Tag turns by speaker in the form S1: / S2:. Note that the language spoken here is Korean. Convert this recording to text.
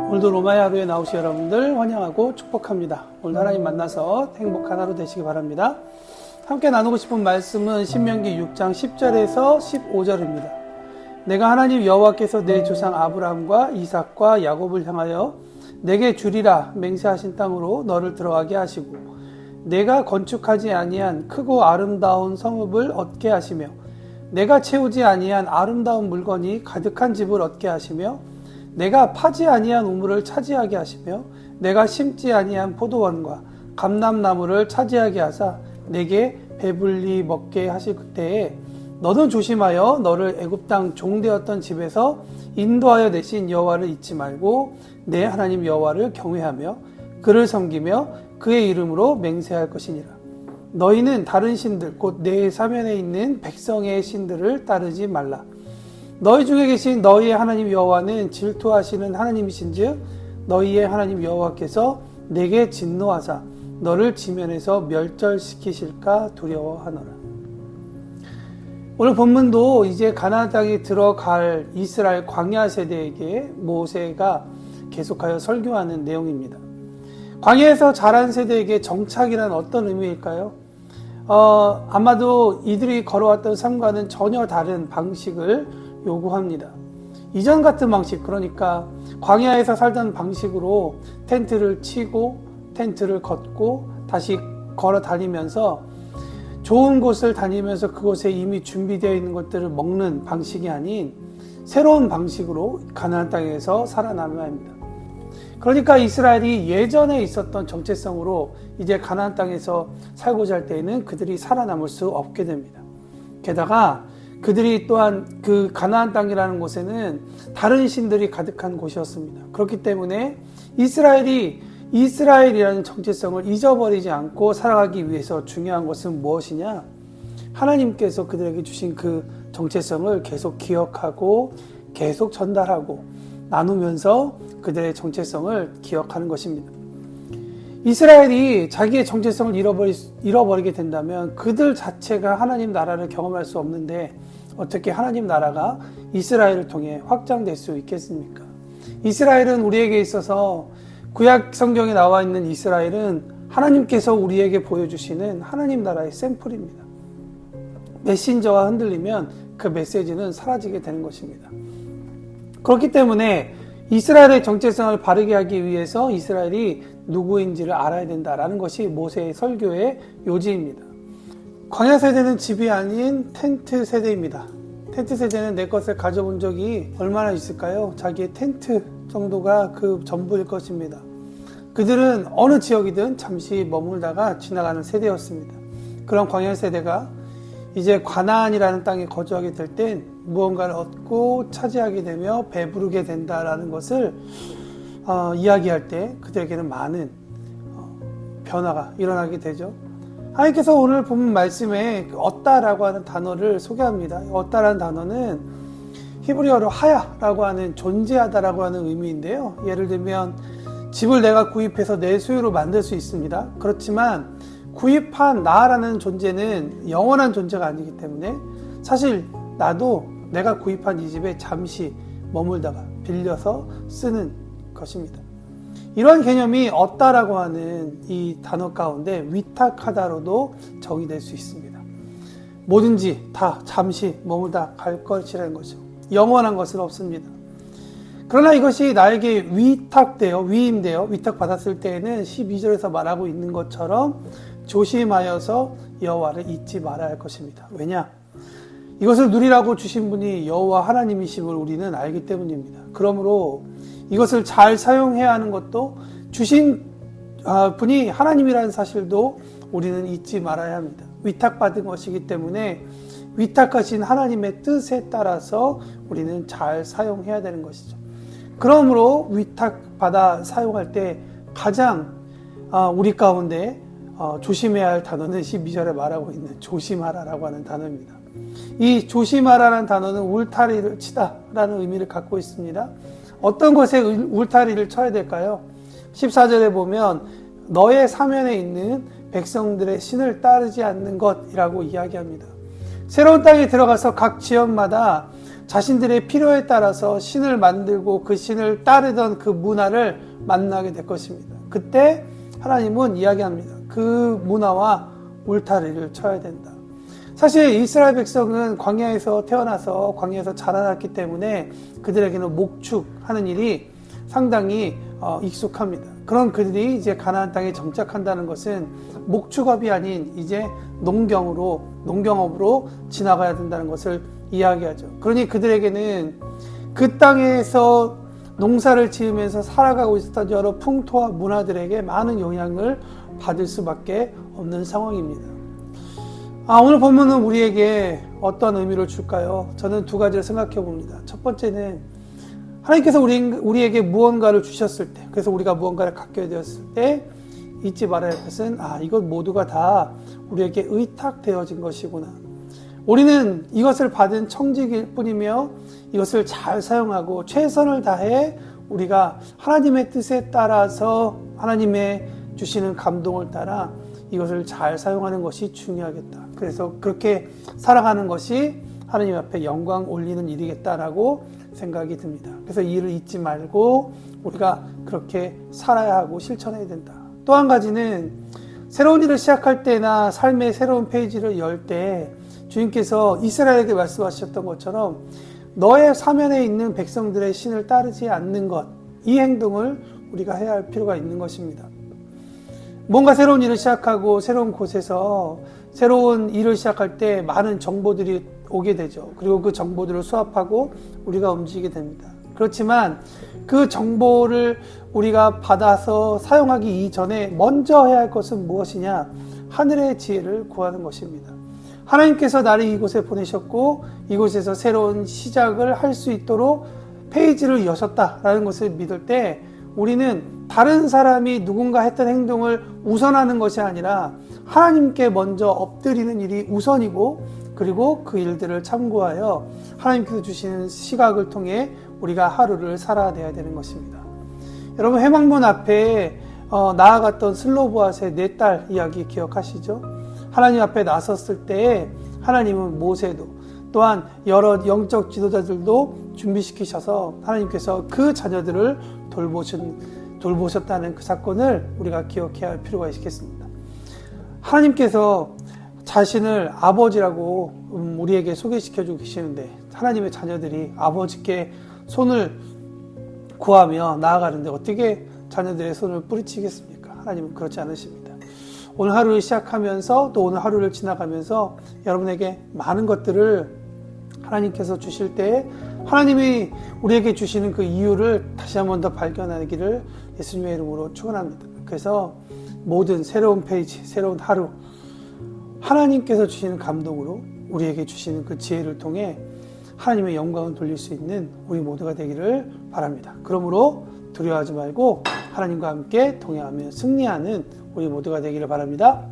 S1: 오늘도 로마의 하루에 나오신 여러분들 환영하고 축복합니다. 오늘 하나님 만나서 행복한 하루 되시기 바랍니다. 함께 나누고 싶은 말씀은 신명기 6장 10절에서 15절입니다. 내가 하나님 여호와께서 내 조상 아브라함과 이삭과 야곱을 향하여 내게 주리라 맹세하신 땅으로 너를 들어가게 하시고 내가 건축하지 아니한 크고 아름다운 성읍을 얻게 하시며 내가 채우지 아니한 아름다운 물건이 가득한 집을 얻게 하시며 내가 파지 아니한 우물을 차지하게 하시며 내가 심지 아니한 포도원과 감람나무를 차지하게 하사 내게 배불리 먹게 하실 때에 너는 조심하여 너를 애굽 땅 종되었던 집에서 인도하여 내신 여호와를 잊지 말고 내 하나님 여호와를 경외하며 그를 섬기며 그의 이름으로 맹세할 것이니라. 너희는 다른 신들 곧 내 사면에 있는 백성의 신들을 따르지 말라. 너희 중에 계신 너희의 하나님 여호와는 질투하시는 하나님이신즉 너희의 하나님 여호와께서 내게 진노하사 너를 지면에서 멸절시키실까 두려워하노라. 오늘 본문도 이제 가나안 땅에 들어갈 이스라엘 광야 세대에게 모세가 계속하여 설교하는 내용입니다. 광야에서 자란 세대에게 정착이란 어떤 의미일까요? 아마도 이들이 걸어왔던 삶과는 전혀 다른 방식을 요구합니다. 이전 같은 방식, 그러니까 광야에서 살던 방식으로 텐트를 치고 텐트를 걷고 다시 걸어 다니면서 좋은 곳을 다니면서 그곳에 이미 준비되어 있는 것들을 먹는 방식이 아닌 새로운 방식으로 가나안 땅에서 살아남아야 합니다. 그러니까 이스라엘이 예전에 있었던 정체성으로 이제 가나안 땅에서 살고자 할 때에는 그들이 살아남을 수 없게 됩니다. 게다가 그들이 또한 그 가나안 땅이라는 곳에는 다른 신들이 가득한 곳이었습니다. 그렇기 때문에 이스라엘이라는 정체성을 잊어버리지 않고 살아가기 위해서 중요한 것은 무엇이냐? 하나님께서 그들에게 주신 그 정체성을 계속 기억하고 계속 전달하고 나누면서 그들의 정체성을 기억하는 것입니다. 이스라엘이 자기의 정체성을 잃어버리게 된다면 그들 자체가 하나님 나라를 경험할 수 없는데 어떻게 하나님 나라가 이스라엘을 통해 확장될 수 있겠습니까? 이스라엘은 우리에게 있어서 구약 성경에 나와 있는 이스라엘은 하나님께서 우리에게 보여주시는 하나님 나라의 샘플입니다. 메신저가 흔들리면 그 메시지는 사라지게 되는 것입니다. 그렇기 때문에 이스라엘의 정체성을 바르게 하기 위해서 이스라엘이 누구인지를 알아야 된다라는 것이 모세의 설교의 요지입니다. 광야 세대는 집이 아닌 텐트 세대입니다. 텐트 세대는 내 것을 가져본 적이 얼마나 있을까요? 자기의 텐트 정도가 그 전부일 것입니다. 그들은 어느 지역이든 잠시 머물다가 지나가는 세대였습니다. 그런 광야 세대가 이제 가나안이라는 땅에 거주하게 될 땐 무언가를 얻고 차지하게 되며 배부르게 된다라는 것을 이야기할 때 그들에게는 많은 변화가 일어나게 되죠. 하나님께서 오늘 본 말씀에 얻다라고 하는 단어를 소개합니다. 얻다라는 단어는 히브리어로 하야라고 하는 존재하다라고 하는 의미인데요. 예를 들면 집을 내가 구입해서 내 소유로 만들 수 있습니다. 그렇지만 구입한 나라는 존재는 영원한 존재가 아니기 때문에 사실 나도 내가 구입한 이 집에 잠시 머물다가 빌려서 쓰는 것입니다. 이러한 개념이 얻다라고 하는 이 단어 가운데 위탁하다로도 정의될 수 있습니다. 뭐든지 다 잠시 머물다 갈 것이라는 거죠. 영원한 것은 없습니다. 그러나 이것이 나에게 위임되어 위탁받았을 때에는 12절에서 말하고 있는 것처럼 조심하여서 여호와를 잊지 말아야 할 것입니다. 왜냐? 이것을 누리라고 주신 분이 여호와 하나님이심을 우리는 알기 때문입니다. 그러므로 이것을 잘 사용해야 하는 것도 주신 분이 하나님이라는 사실도 우리는 잊지 말아야 합니다. 위탁받은 것이기 때문에 위탁하신 하나님의 뜻에 따라서 우리는 잘 사용해야 되는 것이죠. 그러므로 위탁받아 사용할 때 가장 우리 가운데 조심해야 할 단어는 12절에 말하고 있는 조심하라라고 하는 단어입니다. 이 조심하라는 단어는 울타리를 치다라는 의미를 갖고 있습니다. 어떤 것에 울타리를 쳐야 될까요? 14절에 보면 너의 사면에 있는 백성들의 신을 따르지 않는 것이라고 이야기합니다. 새로운 땅에 들어가서 각 지역마다 자신들의 필요에 따라서 신을 만들고 그 신을 따르던 그 문화를 만나게 될 것입니다. 그때 하나님은 이야기합니다. 그 문화와 울타리를 쳐야 된다. 사실 이스라엘 백성은 광야에서 태어나서 광야에서 자라났기 때문에 그들에게는 목축하는 일이 상당히 익숙합니다. 그런 그들이 이제 가나안 땅에 정착한다는 것은 목축업이 아닌 이제 농경업으로 지나가야 된다는 것을 이야기하죠. 그러니 그들에게는 그 땅에서 농사를 지으면서 살아가고 있었던 여러 풍토와 문화들에게 많은 영향을 받을 수밖에 없는 상황입니다. 오늘 본문은 우리에게 어떤 의미를 줄까요? 저는 두 가지를 생각해 봅니다. 첫 번째는 하나님께서 우리에게 무언가를 주셨을 때, 그래서 우리가 무언가를 갖게 되었을 때 잊지 말아야 할 것은 이것 모두가 다 우리에게 의탁되어진 것이구나. 우리는 이것을 받은 청지기일 뿐이며 이것을 잘 사용하고 최선을 다해 우리가 하나님의 뜻에 따라서 하나님의 주시는 감동을 따라 이것을 잘 사용하는 것이 중요하겠다. 그래서 그렇게 살아가는 것이 하나님 앞에 영광 올리는 일이겠다라고 생각이 듭니다. 그래서 이 일을 잊지 말고 우리가 그렇게 살아야 하고 실천해야 된다. 또 한 가지는 새로운 일을 시작할 때나 삶의 새로운 페이지를 열 때 주님께서 이스라엘에게 말씀하셨던 것처럼 너의 사면에 있는 백성들의 신을 따르지 않는 것, 이 행동을 우리가 해야 할 필요가 있는 것입니다. 뭔가 새로운 일을 시작하고 새로운 곳에서 새로운 일을 시작할 때 많은 정보들이 오게 되죠. 그리고 그 정보들을 수합하고 우리가 움직이게 됩니다. 그렇지만 그 정보를 우리가 받아서 사용하기 이전에 먼저 해야 할 것은 무엇이냐? 하늘의 지혜를 구하는 것입니다. 하나님께서 나를 이곳에 보내셨고 이곳에서 새로운 시작을 할 수 있도록 페이지를 여셨다라는 것을 믿을 때 우리는 다른 사람이 누군가 했던 행동을 우선하는 것이 아니라 하나님께 먼저 엎드리는 일이 우선이고 그리고 그 일들을 참고하여 하나님께서 주시는 시각을 통해 우리가 하루를 살아내야 되는 것입니다. 여러분 회막문 앞에 나아갔던 슬로보앗의 4딸 이야기 기억하시죠? 하나님 앞에 나섰을 때 하나님은 모세도 또한 여러 영적 지도자들도 준비시키셔서 하나님께서 그 자녀들을 돌보셨다는 그 사건을 우리가 기억해야 할 필요가 있겠습니다. 하나님께서 자신을 아버지라고 우리에게 소개시켜주고 계시는데 하나님의 자녀들이 아버지께 손을 구하며 나아가는데 어떻게 자녀들의 손을 뿌리치겠습니까? 하나님은 그렇지 않으십니다. 오늘 하루를 시작하면서 또 오늘 하루를 지나가면서 여러분에게 많은 것들을 하나님께서 주실 때 하나님이 우리에게 주시는 그 이유를 다시 한 번 더 발견하기를 예수님의 이름으로 축원합니다. 그래서 모든 새로운 페이지, 새로운 하루 하나님께서 주시는 감동으로 우리에게 주시는 그 지혜를 통해 하나님의 영광을 돌릴 수 있는 우리 모두가 되기를 바랍니다. 그러므로 두려워하지 말고 하나님과 함께 동행하며 승리하는 우리 모두가 되기를 바랍니다.